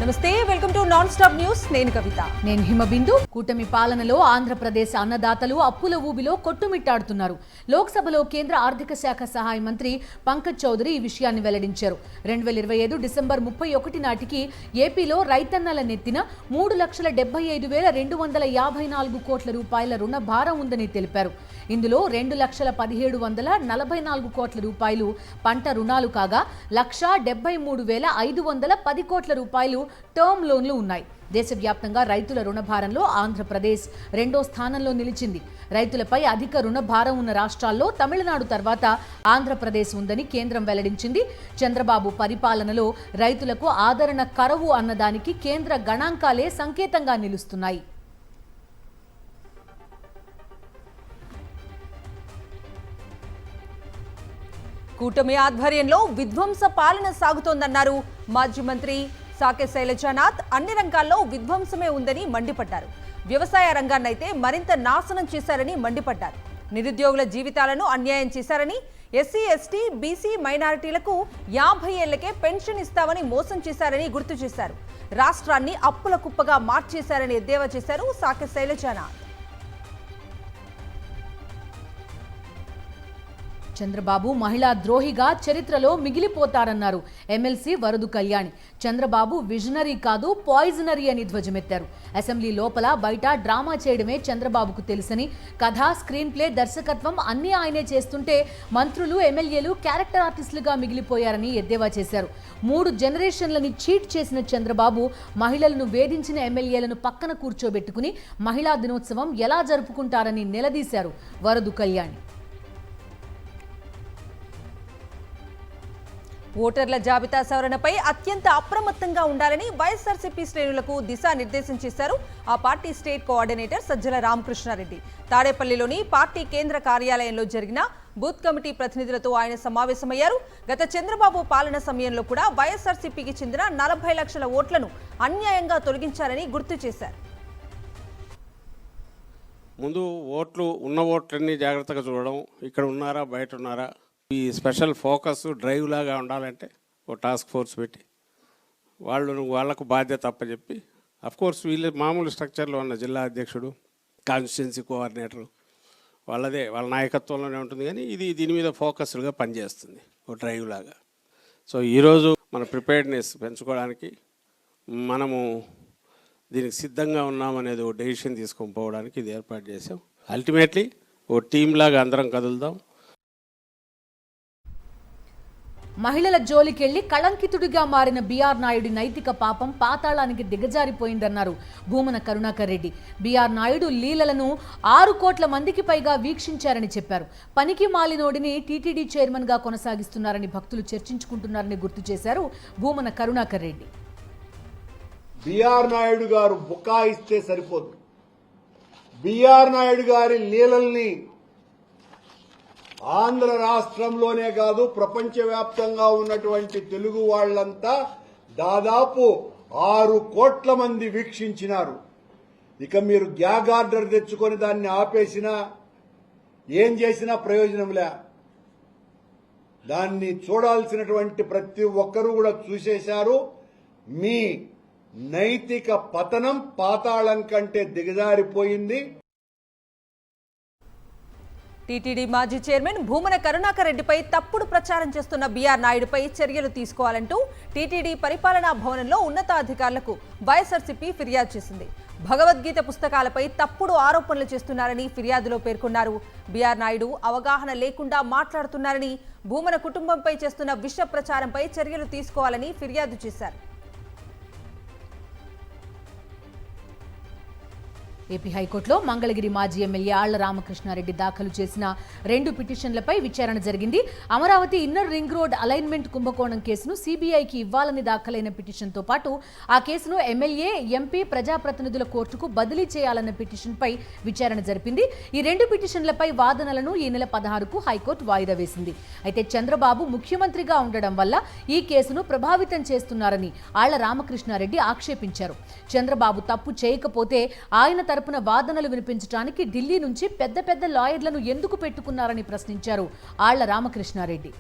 నమస్తే, welcome to non stop news. నేను కవిత. నేను హిమబిందు. కూటమి పాలనలో ఆంధ్రప్రదేశ్ అన్నదాతలు అప్పుల ఊబిలో కొట్టుమిట్టాడుతున్నారు. లోక్సభలో కేంద్ర ఆర్థిక శాఖ సహాయ మంత్రి పంకజ్ చౌదరి ఈ విషయాన్ని వెల్లడించారు. 2025 డిసెంబర్ 31 నాటికి ఏపీలో రైతన్నల నెత్తిన 3,75,254 కోట్ల రూపాయల రుణ భారం ఉందని తెలిపారు. ఇందులో 2,17,144 కోట్ల రూపాయలు పంట రుణాలు కాగా 1,73,510 కోట్ల రూపాయలు టర్మ్ లోన్లు ఉన్నాయి. దేశవ్యాప్తంగా రైతుల రుణభారంలో ఆంధ్రప్రదేశ్ 2వ స్థానంలో నిలిచింది. రైతులపై అధిక రుణ భారం ఉన్న రాష్ట్రాల్లో తమిళనాడు తర్వాత ఆంధ్రప్రదేశ్ ఉందని కేంద్రం వెల్లడించింది. చంద్రబాబు పరిపాలనలో రైతులకు ఆదరణ కరువు అన్నదానికి కేంద్ర గణాంకాలే సంకేతంగా నిలుస్తున్నాయి. కూటమి ఆధ్వర్యంలో విధ్వంస పాలన సాగుతోందన్నారు మాజీ మంత్రి సాకే శైలజానాథ్. అన్ని రంగాల్లో విధ్వంసమే ఉందని మండిపడ్డారు. వ్యవసాయ రంగాన్నైతే మరింత నాశనం చేశారని మండిపడ్డారు. నిరుద్యోగుల జీవితాలను అన్యాయం చేశారని, ఎస్సీ, ఎస్టీ, బీసీ, మైనారిటీలకు 50 ఏళ్లకే పెన్షన్ ఇస్తామని మోసం చేశారని గుర్తు చేశారు. రాష్ట్రాన్ని అప్పుల కుప్పగా మార్చేశారని ఎద్దేవా చేశారు సాకే శైలజానాథ్. చంద్రబాబు మహిళా ద్రోహిగా చరిత్రలో మిగిలిపోతారన్నారు ఎమ్మెల్సీ వరదు కళ్యాణి. చంద్రబాబు విజనరీ కాదు, పాయిజనరీ అని ధ్వజమెత్తారు. అసెంబ్లీ లోపల బయట డ్రామా చేయడమే చంద్రబాబుకు తెలుసని, కథ, స్క్రీన్ ప్లే, దర్శకత్వం అన్నీ ఆయనే చేస్తుంటే మంత్రులు, ఎమ్మెల్యేలు క్యారెక్టర్ ఆర్టిస్టులుగా మిగిలిపోయారని ఎద్దేవా చేశారు. 3 జనరేషన్లని చీట్ చేసిన చంద్రబాబు మహిళలను వేధించిన ఎమ్మెల్యేలను పక్కన కూర్చోబెట్టుకుని మహిళా దినోత్సవం ఎలా జరుపుకుంటారని నిలదీశారు వరదు కళ్యాణి. ఓటర్ల జాబితా సవరణపై అత్యంత అప్రమత్తంగా ఉండాలని వైఎస్ఆర్సీపీ శ్రేణులకు దిశానిర్దేశం చేశారు ఆ party state coordinator Sajjala Ramakrishna Reddy. తాడేపల్లిలోని పార్టీ కేంద్ర కార్యాలయంలో జరిగిన బూత్ కమిటీ ప్రతినిధులతో ఆయన సమావేశమయ్యారు. గత చంద్రబాబు పాలన సమయంలో కూడా వైఎస్ఆర్సీపీకి చెందిన 40 లక్షల ఓట్లను అన్యాయంగా తొలగించారని గుర్తు చేశారు. ముందు ఉన్న ఓట్లన్నీ జాగ్రత్తగా చూడడం, ఇక్కడ ఉన్నారా బయట ఉన్నారా, ఈ స్పెషల్ ఫోకస్ డ్రైవ్ లాగా ఉండాలంటే ఓ టాస్క్ ఫోర్స్ పెట్టి వాళ్ళకు బాధ్యత అప్పచెప్పి, అఫ్కోర్స్ వీళ్ళ మామూలు స్ట్రక్చర్లో ఉన్న జిల్లా అధ్యక్షుడు, కాన్స్టిట్యున్సీ కోఆర్డినేటరు వాళ్ళ నాయకత్వంలోనే ఉంటుంది. కానీ దీని మీద ఫోకస్డ్గా పనిచేస్తుంది ఓ డ్రైవ్ లాగా. సో ఈరోజు మన ప్రిపేర్డ్నెస్ పెంచుకోవడానికి మనము దీనికి సిద్ధంగా ఉన్నామనేది ఓ డెసిషన్ తీసుకొని పోవడానికి ఇది ఏర్పాటు చేసాం. అల్టిమేట్లీ ఓ టీం లాగా అందరం కదులుదాం. మహిళల జోలికెళ్లి కళంకితుడిగా మారిన బీఆర్ నాయుడి నైతిక పాపం పాతాళానికి దిగజారిపోయిందన్నారు భూమన కరుణాకర్ రెడ్డి. బీఆర్ నాయుడు లీలలను 6 కోట్ల మందికి పైగా వీక్షించారని చెప్పారు. పనికి మాలినోడిని టీటీడీ చైర్మన్ గా కొనసాగిస్తున్నారని భక్తులు చర్చించుకుంటున్నారని గుర్తు చేశారు భూమన కరుణాకర్ రెడ్డి. బీఆర్ నాయుడు గారు బుకాయిస్తే సరిపోదు. బీఆర్ నాయుడు గారి లీలల్ని ఆంధ్ర రాష్ట్రంలోనే కాదు, ప్రపంచవ్యాప్తంగా ఉన్నటువంటి తెలుగు వాళ్లంతా దాదాపు 6 కోట్ల మంది వీక్షించినారు. ఇక మీరు గ్యాగ్ ఆర్డర్ తెచ్చుకొని దాన్ని ఆపేసినా ఏం చేసినా ప్రయోజనంలే. దాన్ని చూడాల్సినటువంటి ప్రతి ఒక్కరూ కూడా చూసేశారు. మీ నైతిక పతనం పాతాళం కంటే దిగజారిపోయింది. టీటీడీ మాజీ చైర్మన్ భూమన కరుణాకర్ రెడ్డిపై తప్పుడు ప్రచారం చేస్తున్న బీఆర్ నాయుడుపై చర్యలు తీసుకోవాలంటూ టీటీడీ పరిపాలనా భవనంలో ఉన్నతాధికారులకు వైఎస్ఆర్సీపీ ఫిర్యాదు చేసింది. భగవద్గీత పుస్తకాలపై తప్పుడు ఆరోపణలు చేస్తున్నారని ఫిర్యాదులో పేర్కొన్నారు. బీఆర్ నాయుడు అవగాహన లేకుండా మాట్లాడుతున్నారని, భూమన కుటుంబంపై చేస్తున్న విష ప్రచారంపై చర్యలు తీసుకోవాలని ఫిర్యాదు చేశారు. ఏపీ హైకోర్టులో మంగళగిరి మాజీ ఎమ్మెల్యే ఆళ్ల రామకృష్ణారెడ్డి దాఖలు చేసిన 2 పిటిషన్లపై విచారణ జరిగింది. Amaravati inner ring road alignment కుంభకోణం కేసును సీబీఐకి ఇవ్వాలని దాఖలైన పిటిషన్తో పాటు ఆ కేసును ఎమ్మెల్యే, ఎంపీ, ప్రజాప్రతినిధుల కోర్టుకు బదిలీ చేయాలన్న పిటిషన్పై విచారణ జరిపింది. ఈ 2 పిటిషన్లపై వాదనలను ఈ నెల 16కు హైకోర్టు వాయిదా వేసింది. అయితే చంద్రబాబు ముఖ్యమంత్రిగా ఉండడం వల్ల ఈ కేసును ప్రభావితం చేస్తున్నారని ఆళ్ల రామకృష్ణారెడ్డి ఆక్షేపించారు. చంద్రబాబు తప్పు చేయకపోతే ఆయన తరపున వాదనలు వినిపించడానికి ఢిల్లీ నుంచి పెద్ద పెద్ద లాయర్లను ఎందుకు పెట్టుకున్నారని ప్రశ్నించారు ఆళ్ల రామకృష్ణారెడ్డి.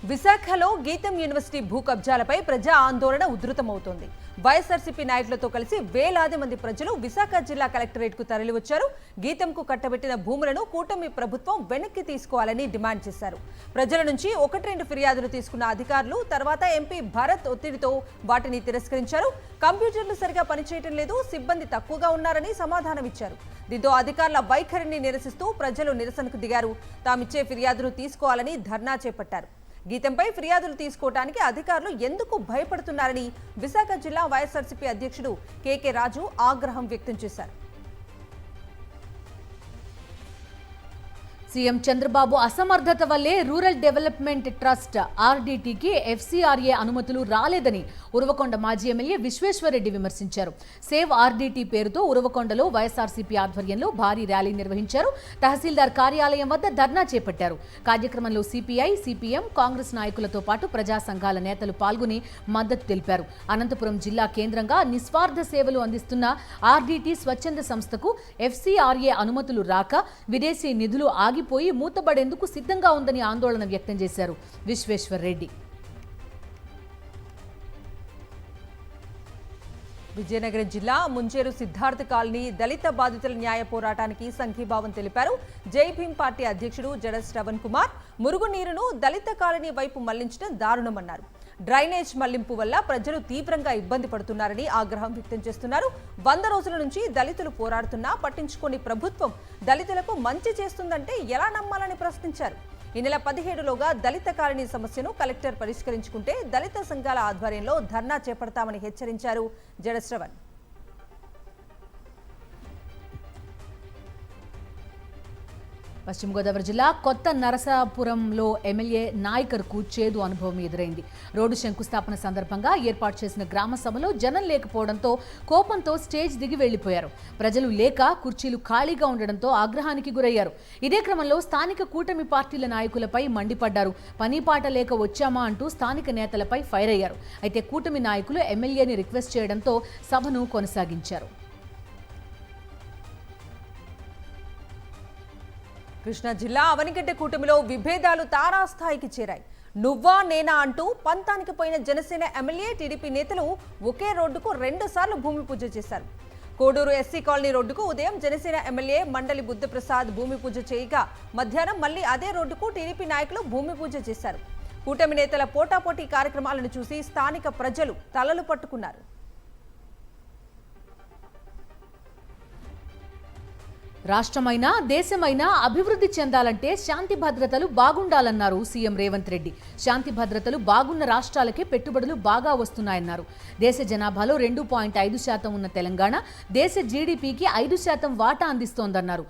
విశాఖలో గీతం యూనివర్సిటీ భూ కబ్జాలపై ప్రజా ఆందోళన ఉధృతమవుతోంది. వైఎస్ఆర్సీపీ నాయకులతో కలిసి వేలాది మంది ప్రజలు విశాఖ జిల్లా కలెక్టరేట్ కు తరలివచ్చారు. గీతంకు కట్టబెట్టిన భూములను కూటమి ప్రభుత్వం వెనక్కి తీసుకోవాలని డిమాండ్ చేశారు. ప్రజల నుంచి 1-2 ఫిర్యాదులు తీసుకున్న అధికారులు తర్వాత ఎంపీ భరత్ ఒత్తిడితో వాటిని తిరస్కరించారు. కంప్యూటర్లు సరిగా పనిచేయటం లేదు, సిబ్బంది తక్కువగా ఉన్నారని సమాధానమిచ్చారు. దీంతో అధికారుల వైఖరిని నిరసిస్తూ ప్రజలు నిరసనకు దిగారు. తామిచ్చే ఫిర్యాదులు తీసుకోవాలని ధర్నా చేపట్టారు. గీతంపై ఫిర్యాదులు తీసుకోవడానికి అధికారులు ఎందుకు భయపడుతున్నారని విశాఖ జిల్లా వైఎస్ఆర్సీపీ అధ్యక్షుడు కేకే రాజు ఆగ్రహం వ్యక్తం చేశారు. సీఎం చంద్రబాబు అసమర్థత వల్లే రూరల్ డెవలప్మెంట్ ట్రస్ట్ ఆర్డీటీకి ఎఫ్సీఆర్ఏ అనుమతులు రాలేదని ఉరవకొండ మాజీ ఎమ్మెల్యే విశ్వేశ్వరరెడ్డి విమర్శించారు. సేవ్ ఆర్డీటీ పేరుతో ఉరవకొండలో వైఎస్ఆర్సీపీ ఆధ్వర్యంలో భారీ ర్యాలీ నిర్వహించారు. తహసీల్దార్ కార్యాలయం వద్ద ధర్నా చేపట్టారు. కార్యక్రమంలో సిపిఐ, సిపిఎం, కాంగ్రెస్ నాయకులతో పాటు ప్రజా సంఘాల నేతలు పాల్గొని మద్దతు తెలిపారు. అనంతపురం జిల్లా కేంద్రంగా నిస్వార్థ సేవలు అందిస్తున్న ఆర్డీటీ స్వచ్ఛంద సంస్థకు ఎఫ్సీఆర్ఏ అనుమతులు రాక విదేశీ నిధులు ఆగిపోయి మూతబడేందుకు సిద్ధంగా ఉందని ఆందోళన వ్యక్తం చేశారు విశ్వేశ్వరరెడ్డి. విజయనగరం జిల్లా ముంచేరు సిద్ధార్థ కాలనీ దళిత బాధితుల న్యాయ పోరాటానికి సంఘీభావం తెలిపారు. జై భీమ్ పార్టీ అధ్యక్షుడు జడ శ్రవణ్ కుమార్ మురుగునీరును దళిత కాలనీ వైపు మళ్లించడం దారుణమన్నారు. డ్రైనేజ్ మళ్లింపు వల్ల ప్రజలు తీవ్రంగా ఇబ్బంది పడుతున్నారని ఆగ్రహం వ్యక్తం చేస్తున్నారు. 100 రోజుల నుంచి దళితులు పోరాడుతున్నా పట్టించుకోని ప్రభుత్వం దళితులకు మంచి చేస్తుందంటే ఎలా నమ్మాలని ప్రశ్నించారు. ఈ నెల 17లోగా దళిత కాలనీ సమస్యను కలెక్టర్ పరిష్కరించుకుంటే దళిత సంఘాల ఆధ్వర్యంలో ధర్నా చేపడతామని హెచ్చరించారు జడశ్రవణ్. పశ్చిమ గోదావరి జిల్లా కొత్త నరసాపురంలో ఎమ్మెల్యే నాయకర్కు చేదు అనుభవం ఎదురైంది. రోడ్డు శంకుస్థాపన సందర్భంగా ఏర్పాటు చేసిన గ్రామ సభలో జనం లేకపోవడంతో కోపంతో స్టేజ్ దిగి వెళ్లిపోయారు. ప్రజలు లేక కుర్చీలు ఖాళీగా ఉండడంతో ఆగ్రహానికి గురయ్యారు. ఇదే క్రమంలో స్థానిక కూటమి పార్టీల నాయకులపై మండిపడ్డారు. పనిపాట లేక వచ్చామా అంటూ స్థానిక నేతలపై ఫైర్ అయ్యారు. అయితే కూటమి నాయకులు ఎమ్మెల్యేని రిక్వెస్ట్ చేయడంతో సభను కొనసాగించారు. కృష్ణా జిల్లా అవనిగడ్డ కూటమిలో విభేదాలు తారాస్థాయికి చేరాయి. నువ్వా నేనా అంటూ పంతానికి పోయిన జనసేన ఎమ్మెల్యే, టీడీపీ నేతలు ఒకే రోడ్డుకు 2 సార్లు భూమి పూజ చేశారు. కోడూరు ఎస్సీ కాలనీ రోడ్డుకు ఉదయం జనసేన ఎమ్మెల్యే మండలి బుద్ధప్రసాద్ భూమి పూజ చేయగా మధ్యాహ్నం మళ్లీ అదే రోడ్డుకు టీడీపీ నాయకులు భూమి పూజ చేశారు. కూటమి నేతల పోటాపోటీ కార్యక్రమాలను చూసి స్థానిక ప్రజలు తలలు పట్టుకున్నారు. రాష్ట్రమైనా దేశమైనా అభివృద్ధి చెందాలంటే శాంతి భద్రతలు బాగుండాలన్నారు సీఎం రేవంత్ రెడ్డి. శాంతి భద్రతలు బాగున్న రాష్ట్రాలకే పెట్టుబడులు బాగా వస్తున్నాయన్నారు. దేశ జనాభాలో 2.5% ఉన్న తెలంగాణ దేశ జీడీపీకి 5% వాటా అందిస్తోందన్నారు.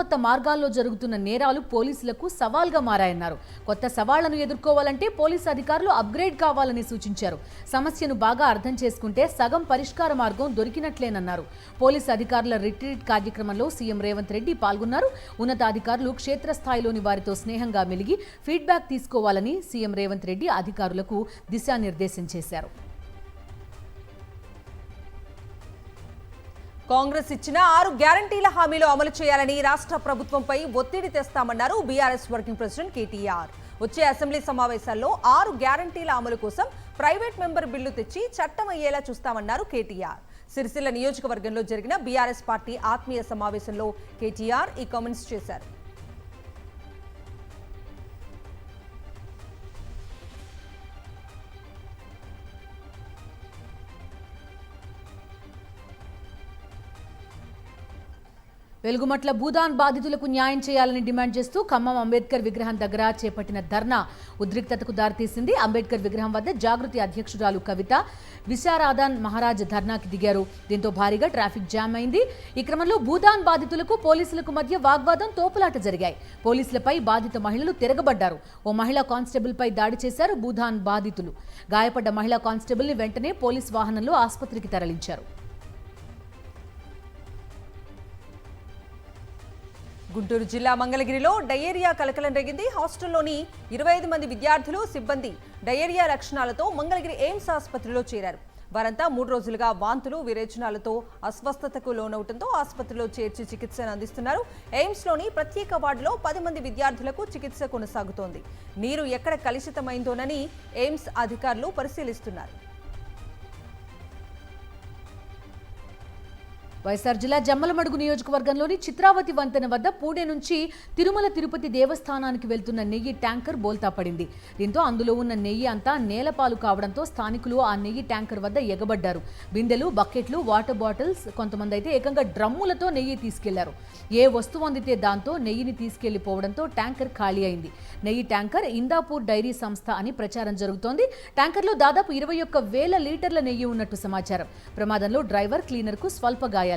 కొత్త మార్గాల్లో జరుగుతున్న నేరాలు పోలీసులకు సవాల్గా మారాయన్నారు. కొత్త సవాళ్లను ఎదుర్కోవాలంటే పోలీసు అధికారులు అప్గ్రేడ్ కావాలని సూచించారు. సమస్యను బాగా అర్థం చేసుకుంటే సగం పరిష్కార మార్గం దొరికినట్లేనన్నారు. పోలీసు అధికారుల రిట్రీట్ కార్యక్రమంలో సీఎం రేవంత్ రెడ్డి పాల్గొన్నారు. ఉన్నతాధికారులు క్షేత్రస్థాయిలోని వారితో స్నేహంగా మెలిగి ఫీడ్బ్యాక్ తీసుకోవాలని సీఎం రేవంత్ రెడ్డి అధికారులకు దిశానిర్దేశం చేశారు. కాంగ్రెస్ ఇచ్చిన 6 గ్యారంటీల హామీలు అమలు చేయాలని రాష్ట్ర ప్రభుత్వంపై ఒత్తిడి తెస్తామన్నారు బీఆర్ఎస్ వర్కింగ్ ప్రెసిడెంట్ కేటీఆర్. వచ్చే అసెంబ్లీ సమావేశాల్లో 6 గ్యారంటీల అమలు కోసం ప్రైవేట్ మెంబర్ బిల్లు తెచ్చి చట్టం అయ్యేలా చూస్తామన్నారు కేటీఆర్. సిరిసిల్ల నియోజకవర్గంలో జరిగిన బీఆర్ఎస్ పార్టీ ఆత్మీయ సమావేశంలో కేటీఆర్ ఈ కామెంట్స్ చేశారు. వెలుగుమట్ల భూదాన్ బాధితులకు న్యాయం చేయాలని డిమాండ్ చేస్తూ ఖమ్మం అంబేద్కర్ విగ్రహం దగ్గర చేపట్టిన ధర్నా ఉద్రిక్తతకు దారితీసింది. అంబేద్కర్ విగ్రహం వద్ద జాగృతి అధ్యక్షురాలు కవిత, విశారాదాన్ మహారాజ్ ధర్నాకి దిగారు. దీంతో భారీగా ట్రాఫిక్ జామ్ అయింది. ఈ క్రమంలో భూదాన్ బాధితులకు పోలీసులకు మధ్య వాగ్వాదం, తోపులాట జరిగాయి. పోలీసులపై బాధిత మహిళలు తిరగబడ్డారు. ఓ మహిళా కానిస్టేబుల్ పై దాడి చేశారు భూదాన్ బాధితులు. గాయపడ్డ మహిళా కానిస్టేబుల్ ని వెంటనే పోలీస్ వాహనంలో ఆసుపత్రికి తరలించారు. గుంటూరు జిల్లా మంగళగిరిలో డయేరియా కలకలం రేగింది. హాస్టల్లోని 25 మంది విద్యార్థులు, సిబ్బంది డయేరియా లక్షణాలతో మంగళగిరి ఎయిమ్స్ ఆసుపత్రిలో చేరారు. వారంతా 3 రోజులుగా వాంతులు విరేచనాలతో అస్వస్థతకు లోనవడంతో ఆసుపత్రిలో చేర్చి చికిత్సను అందిస్తున్నారు. ఎయిమ్స్లోని ప్రత్యేక వార్డులో 10 మంది విద్యార్థులకు చికిత్స కొనసాగుతోంది. నీరు ఎక్కడ కలుషితమైందోనని ఎయిమ్స్ అధికారులు పరిశీలిస్తున్నారు. వైఎస్ఆర్ జిల్లా జమ్మలమడుగు నియోజకవర్గంలోని చిత్రావతి వంతెన వద్ద పూణే నుంచి తిరుమల తిరుపతి దేవస్థానానికి వెళ్తున్న నెయ్యి ట్యాంకర్ బోల్తా పడింది. దీంతో అందులో ఉన్న నెయ్యి అంతా నేలపాలు కావడంతో స్థానికులు ఆ నెయ్యి ట్యాంకర్ వద్ద ఎగబడ్డారు. బిందెలు, బకెట్లు, వాటర్ బాటిల్స్, కొంతమంది అయితే ఏకంగా డ్రమ్ములతో నెయ్యి తీసుకెళ్లారు. ఏ వస్తువు అందితే దాంతో నెయ్యిని తీసుకెళ్లిపోవడంతో ట్యాంకర్ ఖాళీ అయింది. నెయ్యి ట్యాంకర్ ఇందాపూర్ డైరీ సంస్థ అని ప్రచారం జరుగుతోంది. ట్యాంకర్లో దాదాపు 21,000 లీటర్ల నెయ్యి ఉన్నట్టు సమాచారం. ప్రమాదంలో డ్రైవర్, క్లీనర్కు స్వల్ప గాయాలయ్యాయి.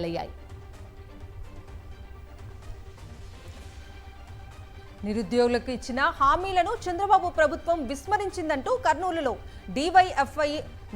నిరుద్యోగులకు ఇచ్చిన హామీలను చంద్రబాబు ప్రభుత్వం విస్మరించిందంటూ కర్నూలులో డివైఎఫ్ఐ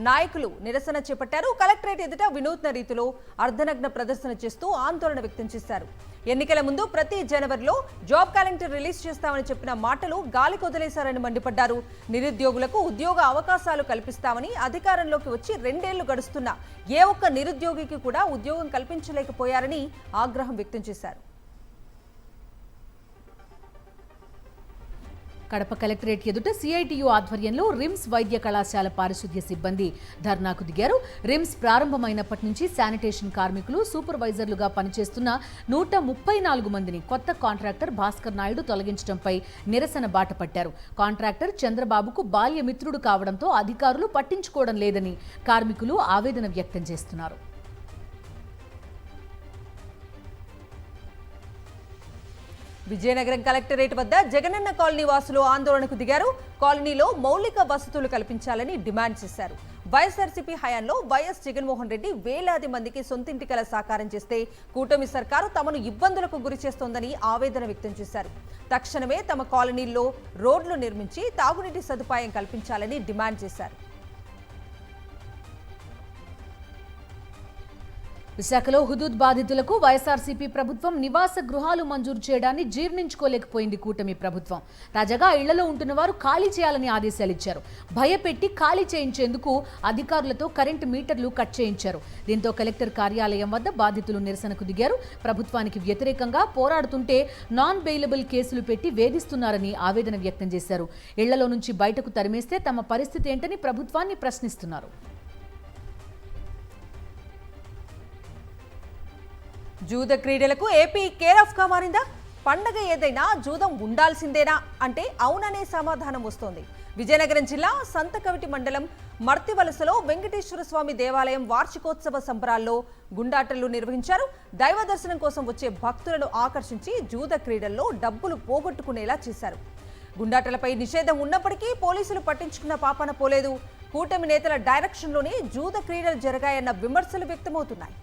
నాయకులు నిరసన చేపట్టారు. కలెక్టరేట్ ఎదుట వినూత్న రీతిలో అర్ధనగ్న ప్రదర్శన చేస్తూ ఆందోళన వ్యక్తం చేశారు. ఎన్నికల ముందు ప్రతి జనవరిలో జాబ్ క్యాలెండర్ రిలీజ్ చేస్తామని చెప్పిన మాటలు గాలి కొదిలేశారని మండిపడ్డారు. నిరుద్యోగులకు ఉద్యోగ అవకాశాలు కల్పిస్తామని అధికారంలోకి వచ్చి 2 ఏళ్లు గడుస్తున్నా ఏ ఒక్క నిరుద్యోగికి కూడా ఉద్యోగం కల్పించలేకపోయారని ఆగ్రహం వ్యక్తం చేశారు. కడప కలెక్టరేట్ ఎదుట సిఐటియు ఆధ్వర్యంలో రిమ్స్ వైద్య కళాశాల పారిశుద్ధ్య సిబ్బంది ధర్నాకు దిగారు. రిమ్స్ ప్రారంభమైనప్పటి నుంచి శానిటేషన్ కార్మికులు, సూపర్వైజర్లుగా పనిచేస్తున్న 134 మందిని కొత్త కాంట్రాక్టర్ భాస్కర్ నాయుడు తొలగించడంపై నిరసన బాట పట్టారు. కాంట్రాక్టర్ చంద్రబాబుకు బాల్యమిత్రుడు కావడంతో అధికారులు పట్టించుకోవడం లేదని కార్మికులు ఆవేదన వ్యక్తం చేస్తున్నారు. విజయనగరం కలెక్టరేట్ వద్ద జగనన్న కాలనీ వాసులు ఆందోళనకు దిగారు. కాలనీలో మౌలిక వసతులు కల్పించాలని డిమాండ్ చేశారు. వైఎస్ఆర్సీపీ హయాంలో వైఎస్ జగన్మోహన్ రెడ్డి వేలాది మందికి సొంతింటి కల సాకారం చేస్తే కూటమి సర్కారు తమను ఇబ్బందులకు గురి చేస్తోందని ఆవేదన వ్యక్తం చేశారు. తక్షణమే తమ కాలనీల్లో రోడ్లు నిర్మించి తాగునీటి సదుపాయం కల్పించాలని డిమాండ్ చేశారు. విశాఖలో హుదూద్ బాధితులకు వైఎస్ఆర్సీపీ ప్రభుత్వం నివాస గృహాలు మంజూరు చేయడాన్ని జీర్ణించుకోలేకపోయింది కూటమి ప్రభుత్వం. తాజాగా ఇళ్లలో ఉంటున్న వారు ఖాళీ చేయాలని ఆదేశాలు ఇచ్చారు. భయపెట్టి ఖాళీ చేయించేందుకు అధికారులతో కరెంటు మీటర్లు కట్ చేయించారు. దీంతో కలెక్టర్ కార్యాలయం వద్ద బాధితులు నిరసనకు దిగారు. ప్రభుత్వానికి వ్యతిరేకంగా పోరాడుతుంటే నాన్ బెయిలబుల్ కేసులు పెట్టి వేధిస్తున్నారని ఆవేదన వ్యక్తం చేశారు. ఇళ్లలో నుంచి బయటకు తరిమేస్తే తమ పరిస్థితి ఏంటని ప్రభుత్వాన్ని ప్రశ్నిస్తున్నారు. జూద క్రీడలకు ఏపీ కేర్ ఆఫ్ గా మారిందా? పండగ ఏదైనా జూదం ఉండాల్సిందేనా అంటే అవుననే సమాధానం వస్తోంది. విజయనగరం జిల్లా సంతకవిటి మండలం మర్తివలసలో వెంకటేశ్వర స్వామి దేవాలయం వార్షికోత్సవ సంబరాల్లో గుండాటలు నిర్వహించారు. దైవ దర్శనం కోసం వచ్చే భక్తులను ఆకర్షించి జూద క్రీడల్లో డబ్బులు పోగొట్టుకునేలా చేశారు. గుండాటలపై నిషేధం ఉన్నప్పటికీ పోలీసులు పట్టించుకున్న పాపన పోలేదు. కూటమి నేతల డైరెక్షన్లోనే జూద క్రీడలు జరిగాయన్న విమర్శలు వ్యక్తమవుతున్నాయి.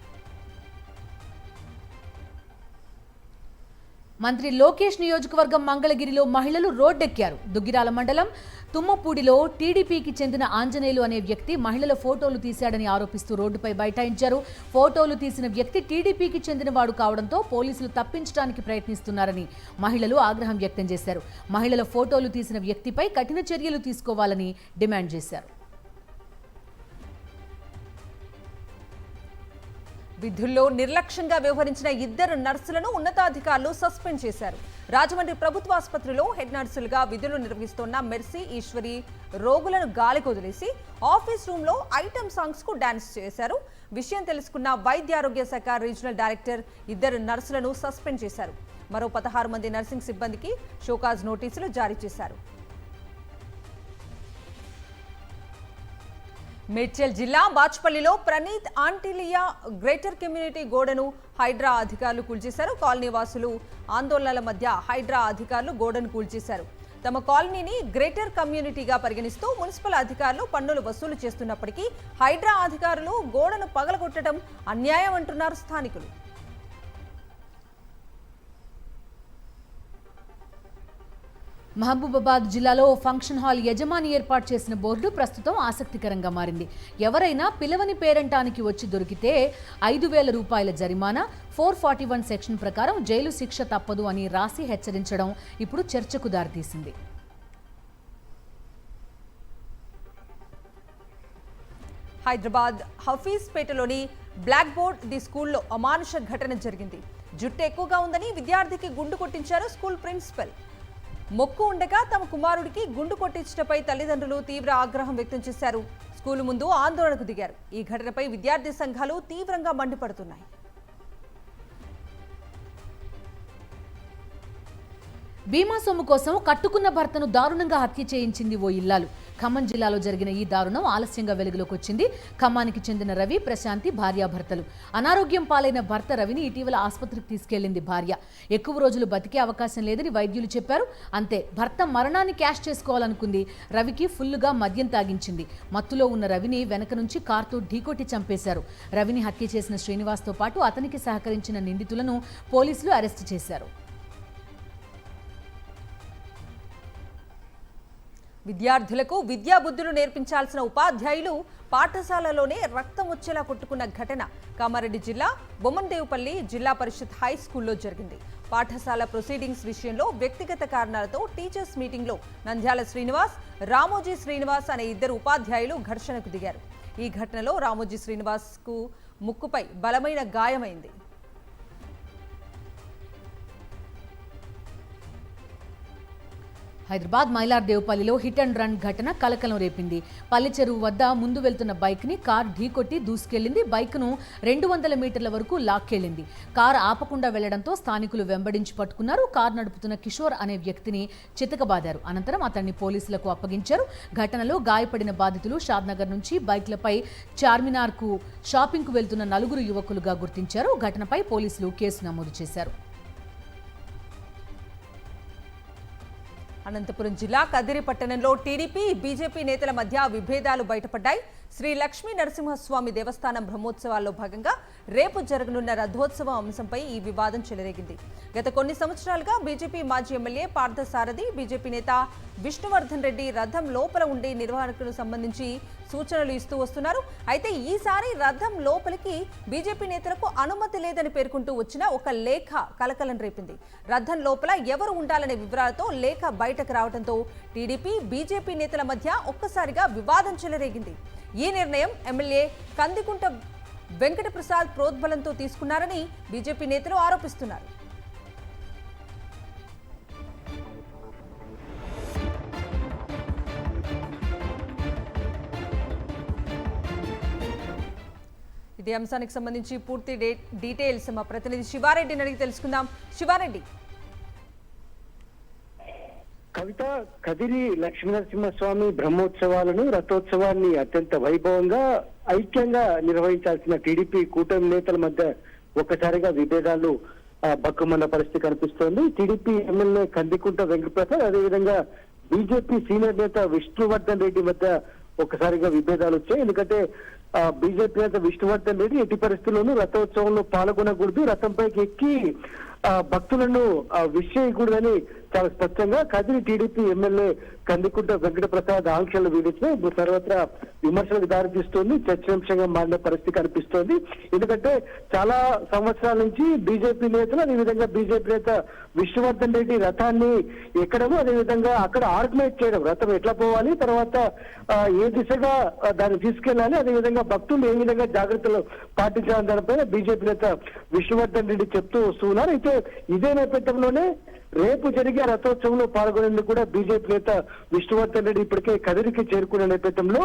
మంత్రి లోకేష్ నియోజకవర్గం మంగళగిరిలో మహిళలు రోడ్డెక్కారు. దుగ్గిరాల మండలం తుమ్మపూడిలో టీడీపీకి చెందిన ఆంజనేయులు అనే వ్యక్తి మహిళల ఫోటోలు తీశాడని ఆరోపిస్తూ రోడ్డుపై బైఠాయించారు. ఫోటోలు తీసిన వ్యక్తి టీడీపీకి చెందినవాడు కావడంతో పోలీసులు తప్పించడానికి ప్రయత్నిస్తున్నారని మహిళలు ఆగ్రహం వ్యక్తం చేశారు. మహిళల ఫోటోలు తీసిన వ్యక్తిపై కఠిన చర్యలు తీసుకోవాలని డిమాండ్ చేశారు. విధుల్లో నిర్లక్ష్యంగా వ్యవహరించిన 2 నర్సులను ఉన్నతాధికారులు సస్పెండ్ చేశారు. రాజమండ్రి ప్రభుత్వ ఆసుపత్రిలో హెడ్ నర్సులుగా విధులు నిర్వహిస్తున్న మెర్సీ, ఈశ్వరి రోగులను గాలికొదిలేసి ఆఫీస్ రూమ్లో ఐటమ్ సాంగ్స్ కు డాన్స్ చేశారు. విషయం తెలుసుకున్న వైద్యారోగ్య శాఖ రీజనల్ డైరెక్టర్ 2 నర్సులను సస్పెండ్ చేశారు. మరో 16 మంది నర్సింగ్ సిబ్బందికి షోకాజ్ నోటీసులు జారీ చేశారు. మేడ్చల్ జిల్లా బాచ్పల్లిలో ప్రణీత్ ఆంటిలియా గ్రేటర్ కమ్యూనిటీ గోడను హైడ్రా అధికారులు కూల్చేశారు. కాలనీ వాసులు ఆందోళనల మధ్య హైడ్రా అధికారులు గోడను కూల్చేశారు. తమ కాలనీని గ్రేటర్ కమ్యూనిటీగా పరిగణిస్తూ మున్సిపల్ అధికారులు పన్నులు వసూలు చేస్తున్నప్పటికీ హైడ్రా అధికారులు గోడను పగలగొట్టడం అన్యాయం అంటున్నారు స్థానికులు. మహబూబాబాద్ జిల్లాలో ఫంక్షన్ హాల్ యజమాని ఏర్పాటు చేసిన బోర్డు ప్రస్తుతం ఆసక్తికరంగా మారింది. ఎవరైనా పిలవని పేరంటానికి వచ్చి దొరికితే 5,000 రూపాయల జరిమానా, 441 సెక్షన్ ప్రకారం జైలు శిక్ష తప్పదు అని రాసి హెచ్చరించడం ఇప్పుడు చర్చకు దారితీసింది. హైదరాబాద్ హఫీజ్పేటలోని బ్లాక్ బోర్డ్ ది స్కూల్లో అమానుష ఘటన జరిగింది. జుట్టు ఎక్కువగా ఉందని విద్యార్థికి గుండు కొట్టించారు స్కూల్ ప్రిన్సిపల్. మొక్కు ఉండగా తమ కుమారుడికి గుండు కొట్టించడంపై తల్లిదండ్రులు తీవ్ర ఆగ్రహం వ్యక్తం చేశారు. స్కూలు ముందు ఆందోళనకు దిగారు. ఈ ఘటనపై విద్యార్థి సంఘాలు తీవ్రంగా మండిపడుతున్నాయి. బీమా సొమ్ము కోసం కట్టుకున్న భర్తను దారుణంగా హత్య చేయించింది ఓ ఇల్లాలు. ఖమ్మం జిల్లాలో జరిగిన ఈ దారుణం ఆలస్యంగా వెలుగులోకి వచ్చింది. ఖమ్మానికి చెందిన రవి, ప్రశాంతి భార్యాభర్తలు. అనారోగ్యం పాలైన భర్త రవిని ఇటీవల ఆసుపత్రికి తీసుకెళ్లింది భార్య. ఎక్కువ రోజులు బతికే అవకాశం లేదని వైద్యులు చెప్పారు. అంతే, భర్త మరణాన్ని క్యాష్ చేసుకోవాలనుకుంది. రవికి ఫుల్లుగా మద్యం తాగించింది. మత్తులో ఉన్న రవిని వెనక నుంచి కారుతో ఢీకొట్టి చంపేశారు. రవిని హత్య చేసిన శ్రీనివాస్తో పాటు అతనికి సహకరించిన నిందితులను పోలీసులు అరెస్టు చేశారు. విద్యార్థులకు విద్యాబుద్ధులు నేర్పించాల్సిన ఉపాధ్యాయులు పాఠశాలలోనే రక్తం వచ్చేలా కొట్టుకున్న ఘటన కామారెడ్డి జిల్లా బొమ్మన్దేవుపల్లి జిల్లా పరిషత్ హై స్కూల్లో జరిగింది. పాఠశాల ప్రొసీడింగ్స్ విషయంలో వ్యక్తిగత కారణాలతో టీచర్స్ మీటింగ్లో నంద్యాల శ్రీనివాస్, రామోజీ శ్రీనివాస్ అనే ఇద్దరు ఉపాధ్యాయులు ఘర్షణకు దిగారు. ఈ ఘటనలో రామోజీ శ్రీనివాస్కు ముక్కుపై బలమైన గాయమైంది. హైదరాబాద్ మైలార్దేవుపల్లిలో హిట్ అండ్ రన్ ఘటన కలకలం రేపింది. పల్లె చెరువు వద్ద ముందు వెళ్తున్న బైక్ ని కార్ ఢీకొట్టి దూసుకెళ్లింది. బైక్ ను 200 మీటర్ల వరకు లాక్కెళ్లింది. కార్ ఆపకుండా వెళ్లడంతో స్థానికులు వెంబడించి పట్టుకున్నారు. కార్ నడుపుతున్న కిషోర్ అనే వ్యక్తిని చితకబాదారు. అనంతరం అతన్ని పోలీసులకు అప్పగించారు. ఘటనలో గాయపడిన బాధితులు షాద్నగర్ నుంచి బైక్లపై చార్మినార్ కు షాపింగ్ కు వెళ్తున్న 4 యువకులుగా గుర్తించారు. ఘటనపై పోలీసులు కేసు నమోదు చేశారు. అనంతపురం జిల్లా కదిరి పట్టణంలో టీడీపీ, బీజేపీ నేతల మధ్య విభేదాలు బయటపడ్డాయి. శ్రీ లక్ష్మీ నరసింహస్వామి దేవస్థానం బ్రహ్మోత్సవాల్లో భాగంగా రేపు జరగనున్న రథోత్సవం అంశంపై ఈ వివాదం చెలరేగింది. గత కొన్ని సంవత్సరాలుగా బీజేపీ మాజీ ఎమ్మెల్యే పార్థసారథి, బీజేపీ నేత విష్ణువర్ధన్ రెడ్డి రథం లోపల ఉండే నిర్వహణకు సంబంధించి సూచనలు ఇస్తూ వస్తున్నారు. అయితే ఈసారి రథం లోపలికి బీజేపీ నేతలకు అనుమతి లేదని పేర్కొంటూ వచ్చిన ఒక లేఖ కలకలం రేపింది. రథం లోపల ఎవరు ఉండాలనే వివరాలతో లేఖ బయటకు రావడంతో టీడీపీ, బీజేపీ నేతల మధ్య ఒక్కసారిగా వివాదం చెలరేగింది. ఈ నిర్ణయం ఎమ్మెల్యే కందికుంట వెంకటప్రసాద్ ప్రోద్బలంతో తీసుకున్నారని బీజేపీ నేతలు ఆరోపిస్తున్నారు. ఇదే అంశానికి సంబంధించి పూర్తి డీటెయిల్స్ మా ప్రతినిధి శివారెడ్డిని అడిగి తెలుసుకుందాం. శివారెడ్డి, కవిత, కదిరి లక్ష్మీనరసింహస్వామి బ్రహ్మోత్సవాలను, రథోత్సవాన్ని అత్యంత వైభవంగా ఐక్యంగా నిర్వహించాల్సిన టీడీపీ కూటమి నేతల మధ్య ఒక్కసారిగా విభేదాలు బక్కుమన్న పరిస్థితి కనిపిస్తోంది. టీడీపీ ఎమ్మెల్యే కందికుంట వెంకటప్రసాద్, అదేవిధంగా బీజేపీ సీనియర్ నేత విష్ణువర్ధన్ రెడ్డి మధ్య ఒక్కసారిగా విభేదాలు వచ్చాయి. ఎందుకంటే బీజేపీ నేత విష్ణువర్ధన్ రెడ్డి ఎట్టి పరిస్థితుల్లోనూ రథోత్సవంలో పాల్గొనకూడదు, రథంపైకి ఎక్కి భక్తులను విష్ చేయకూడదని చాలా స్పష్టంగా కదిరి టీడీపీ ఎమ్మెల్యే కందికుంట వెంకటప్రసాద్ ఆంక్షలు విధించినాయి. ఇప్పుడు సర్వత్రా విమర్శలకు దారితీస్తోంది, చర్చనీయాంశంగా మారిన పరిస్థితి కనిపిస్తోంది. ఎందుకంటే చాలా సంవత్సరాల నుంచి బీజేపీ నేతలు, అదేవిధంగా బీజేపీ నేత విష్ణువర్ధన్ రెడ్డి రథాన్ని ఎక్కడము, అదేవిధంగా అక్కడ ఆర్గనైజ్ చేయడం, రథం ఎట్లా పోవాలి, తర్వాత ఏ దిశగా దాన్ని తీసుకెళ్లాలి, అదేవిధంగా భక్తులు ఏ విధంగా జాగ్రత్తలు పాటించాలని దానిపైన బీజేపీ నేత విష్ణువర్ధన్ రెడ్డి చెప్తూ వస్తున్నారు. అయితే ఇదే నేపథ్యంలోనే రేపు జరిగే రథోత్సవంలో పాల్గొనేందుకు కూడా బీజేపీ నేత విష్ణువర్ధన్ రెడ్డి ఇప్పటికే కదిరికి చేరుకునే నేపథ్యంలో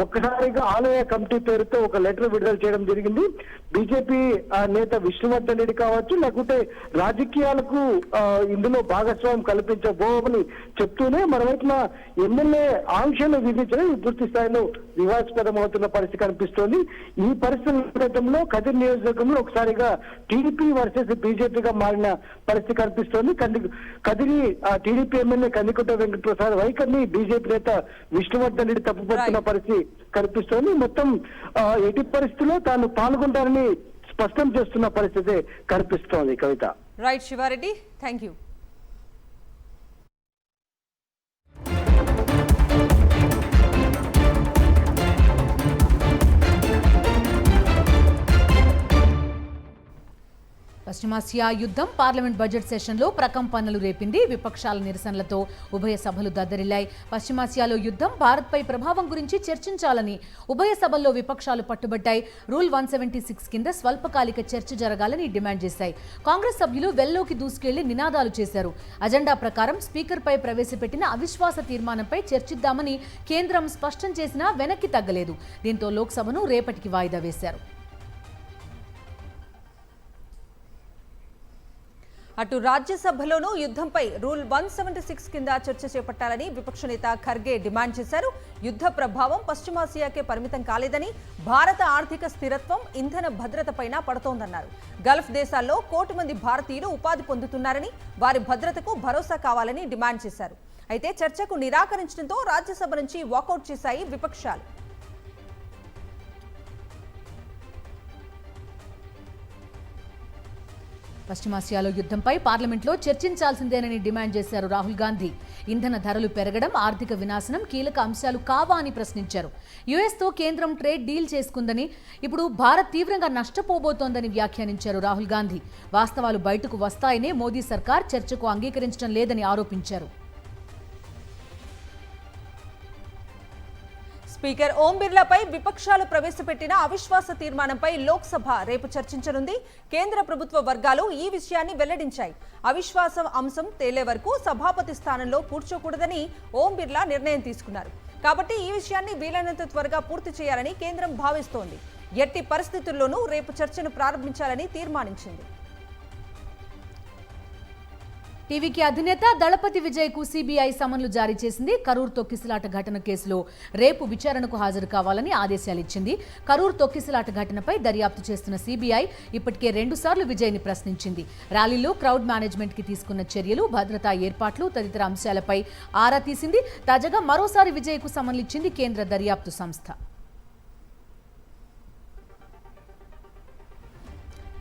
ఒక్కసారిగా ఆలయ కమిటీ పేరుతో ఒక లెటర్ విడుదల చేయడం జరిగింది. బీజేపీ నేత విష్ణువర్ధన్ రెడ్డి కావచ్చు, లేకుంటే రాజకీయాలకు ఇందులో భాగస్వామ్యం కల్పించబోమని చెప్తూనే మరోవైపున ఎమ్మెల్యే ఆంక్షలు విధించడం పూర్తి స్థాయిలో వివాదాస్పదం అవుతున్న పరిస్థితి కనిపిస్తోంది. ఈ పరిస్థితుల నేపథ్యంలో కదిరి నియోజకవర్గంలో ఒకసారిగా టీడీపీ వర్సెస్ బీజేపీగా మారిన పరిస్థితి కనిపిస్తోంది. కదిరి టీడీపీ ఎమ్మెల్యే కందికుంట వెంకటప్రసాద్ వైఖరిని బీజేపీ నేత విష్ణువర్ధన్ రెడ్డి తప్పుపడుతున్న పరిస్థితి కనిపిస్తోంది. మొత్తం ఎట్టి పరిస్థితుల్లో తాను పాల్గొంటారని స్పష్టం చేస్తున్న పరిస్థితి కనిపిస్తోంది. Kavitha. Right Shivareddy, thank you. పశ్చిమ పశ్చిమాసియా యుద్ధం పార్లమెంట్ బడ్జెట్ సెషన్లో ప్రకంపనలు రేపింది. విపక్షాల నిరసనలతో ఉభయ సభలు దద్దరిల్లాయి. పశ్చిమాసియాలో యుద్ధం భారత్పై ప్రభావం గురించి చర్చించాలని ఉభయ సభల్లో విపక్షాలు పట్టుబట్టాయి. రూల్ 176 కింద స్వల్పకాలిక చర్చ జరగాలని డిమాండ్ చేశాయి. కాంగ్రెస్ సభ్యులు వెల్లోకి దూసుకెళ్లి నినాదాలు చేశారు. అజెండా ప్రకారం స్పీకర్పై ప్రవేశపెట్టిన అవిశ్వాస తీర్మానంపై చర్చిద్దామని కేంద్రం స్పష్టం చేసినా వెనక్కి తగ్గలేదు. దీంతో లోక్సభను రేపటికి వాయిదా వేశారు. అటు రాజ్యసభలోనూ యుద్ధంపై రూల్ 176 కింద చర్చ చేపట్టాలని విపక్ష నేత ఖర్గే డిమాండ్ చేశారు. యుద్ధ ప్రభావం పశ్చిమాసియాకే పరిమితం కాలేదని, భారత ఆర్థిక స్థిరత్వం, ఇంధన భద్రతపైన పడుతోందన్నారు. గల్ఫ్ దేశాల్లో 1 కోటి మంది భారతీయులు ఉపాధి పొందుతున్నారని, వారి భద్రతకు భరోసా కావాలని డిమాండ్ చేశారు. అయితే చర్చకు నిరాకరించడంతో రాజ్యసభ నుంచి వాకౌట్ చేశాయి విపక్షాలు. పశ్చిమాసియాలో యుద్ధంపై పార్లమెంట్లో చర్చించాల్సిందేనని డిమాండ్ చేశారు రాహుల్ గాంధీ. ఇంధన ధరలు పెరగడం, ఆర్థిక వినాశనం కీలక అంశాలు కావా అని ప్రశ్నించారు. యుఎస్తో కేంద్రం ట్రేడ్ డీల్ చేసుకుందని, ఇప్పుడు భారత్ తీవ్రంగా నష్టపోబోతోందని వ్యాఖ్యానించారు రాహుల్ గాంధీ. వాస్తవాలు బయటకు వస్తాయనే మోదీ సర్కార్ చర్చకు అంగీకరించడం లేదని ఆరోపించారు. స్పీకర్ ఓం బిర్లాపై విపక్షాలు ప్రవేశపెట్టిన అవిశ్వాస తీర్మానంపై లోక్సభ రేపు చర్చించనుంది. కేంద్ర ప్రభుత్వ వర్గాలు ఈ విషయాన్ని వెల్లడించాయి. అవిశ్వాసం అంశం తేలే వరకు సభాపతి స్థానంలో కూర్చోకూడదని ఓం బిర్లా నిర్ణయం తీసుకున్నారు. కాబట్టి ఈ విషయాన్ని వీలైనంత త్వరగా పూర్తి చేయాలని కేంద్రం భావిస్తోంది. ఎట్టి పరిస్థితుల్లోనూ రేపు చర్చను ప్రారంభించాలని తీర్మానించింది. టీవీకి అధినేత దళపతి విజయ్కు సిబిఐ సమన్లు జారీ చేసింది. కరూర్ తొక్కిసలాట ఘటన కేసులో రేపు విచారణకు హాజరు కావాలని ఆదేశాలు ఇచ్చింది. కరూర్ తొక్కిసలాట ఘటనపై దర్యాప్తు చేస్తున్న సిబిఐ ఇప్పటికే 2 సార్లు విజయ్ని ప్రశ్నించింది. ర్యాలీలో క్రౌడ్ మేనేజ్మెంట్కి తీసుకున్న చర్యలు, భద్రతా ఏర్పాట్లు తదితర అంశాలపై ఆరా తీసింది. తాజాగా మరోసారి విజయ్కు సమన్లు ఇచ్చింది కేంద్ర దర్యాప్తు సంస్థ.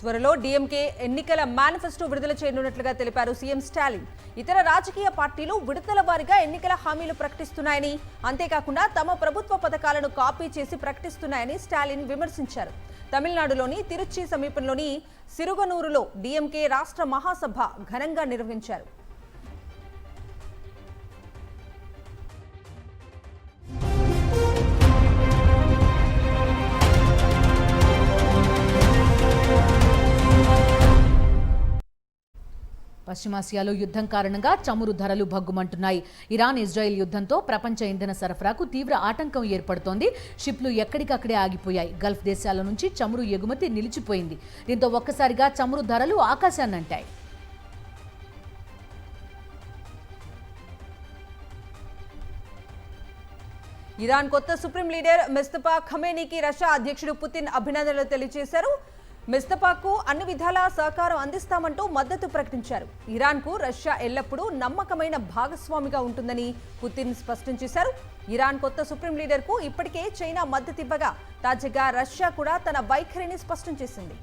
త్వరలో డీఎంకే ఎన్నికల మేనిఫెస్టో విడుదల చేయనున్నట్లుగా తెలిపారు సీఎం స్టాలిన్. ఇతర రాజకీయ పార్టీలు విడతల వారీగా ఎన్నికల హామీలు ప్రకటిస్తున్నాయని, అంతేకాకుండా తమ ప్రభుత్వ పథకాలను కాపీ చేసి ప్రకటిస్తున్నాయని స్టాలిన్ విమర్శించారు. తమిళనాడులోని తిరుచి సమీపంలోని సిరుగనూరులో డీఎంకే రాష్ట్ర మహాసభ ఘనంగా నిర్వహించారు. పశ్చిమాసియాలో యుద్ధం కారణంగా చమురు ధరలు భగ్గుమంటున్నాయి. ఇరాన్ ఇజ్రాయెల్ యుద్ధంతో ప్రపంచ ఇంధన సరఫరాకు తీవ్ర ఆటంకం ఏర్పడుతోంది. షిప్లు ఎక్కడికక్కడే ఆగిపోయాయి. గల్ఫ్ దేశాల నుంచి చమురు ఎగుమతి నిలిచిపోయింది. దీంతో ఒక్కసారిగా చమురు ధరలు ఆకాశాన్నంటాయి. ఇరాన్ కొత్త సుప్రీం లీడర్ ముస్తఫా ఖమేనీకి రష్యా అధ్యక్షుడు పుతిన్ అభినందనలు తెలియజేశారు. ముస్తఫాకు అన్ని విధాలా సహకారం అందిస్తామంటూ మద్దతు ప్రకటించారు. ఇరాన్కు రష్యా ఎల్లప్పుడూ నమ్మకమైన భాగస్వామిగా ఉంటుందని పుతిన్ స్పష్టం చేశారు. ఇరాన్ కొత్త సుప్రీం లీడర్కు ఇప్పటికే చైనా మద్దతివ్వగా తాజాగా రష్యా కూడా తన వైఖరిని స్పష్టం చేసింది.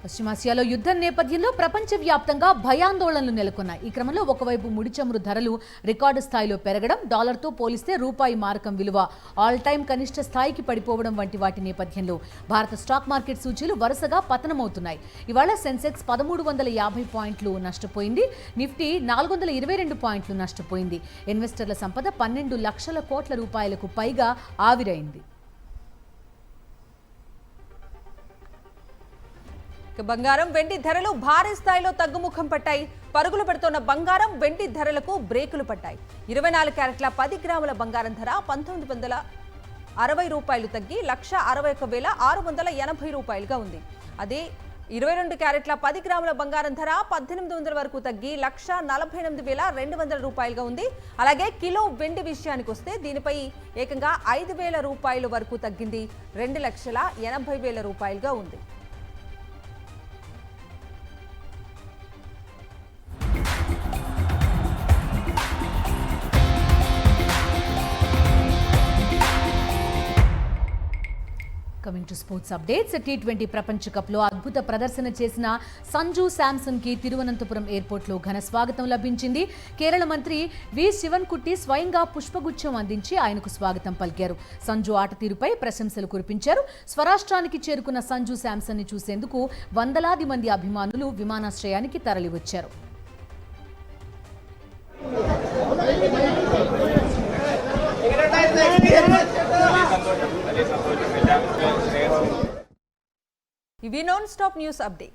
పశ్చిమాసియాలో యుద్ధం నేపథ్యంలో ప్రపంచవ్యాప్తంగా భయాందోళనలు నెలకొన్నాయి. ఈ క్రమంలో ఒకవైపు ముడి చమురు ధరలు రికార్డు స్థాయిలో పెరగడం, డాలర్తో పోలిస్తే రూపాయి మారకం విలువ ఆల్ టైమ్ కనిష్ట స్థాయికి పడిపోవడం వంటి వాటి నేపథ్యంలో భారత స్టాక్ మార్కెట్ సూచీలు వరుసగా పతనమవుతున్నాయి. ఇవాళ సెన్సెక్స్ 1350 పాయింట్లు నష్టపోయింది. నిఫ్టీ 422 పాయింట్లు నష్టపోయింది. ఇన్వెస్టర్ల సంపద 12 లక్షల కోట్ల రూపాయలకు పైగా ఆవిరైంది. బంగారం, వెండి ధరలు భారీ స్థాయిలో తగ్గుముఖం పట్టాయి. పరుగులు పెడుతున్న బంగారం, వెండి ధరలకు బ్రేకులు పట్టాయి. 24 క్యారెట్ల 10 గ్రాముల బంగారం ధర 1960 రూపాయలు తగ్గి 161,680 రూపాయలుగా ఉంది. అదే 22 క్యారెట్ల 10 గ్రాముల బంగారం ధర 1800 వరకు తగ్గి 148,200 రూపాయలుగా ఉంది. అలాగే కిలో వెండి విషయానికి వస్తే దీనిపై ఏకంగా 5,000 రూపాయల వరకు తగ్గింది. 2,80,000 రూపాయలుగా ఉంది. Coming to sports updates. T20 ప్రపంచ కప్లో అద్భుత ప్రదర్శన చేసిన సంజు శాంసన్ కి తిరువనంతపురం ఎయిర్పోర్ట్లో ఘన స్వాగతం లభించింది. కేరళ మంత్రి వి శివన్కుట్టి స్వయంగా పుష్పగుచ్చం అందించి ఆయనకు స్వాగతం పలికారు. సంజు ఆట తీరుపై ప్రశంసలు కురిపించారు. స్వరాష్ట్రానికి చేరుకున్న సంజు శాంసన్ ని చూసేందుకు వందలాది మంది అభిమానులు విమానాశ్రయానికి తరలివచ్చారు. ఇవి నాన్ స్టాప్ న్యూస్ అప్డేట్స్.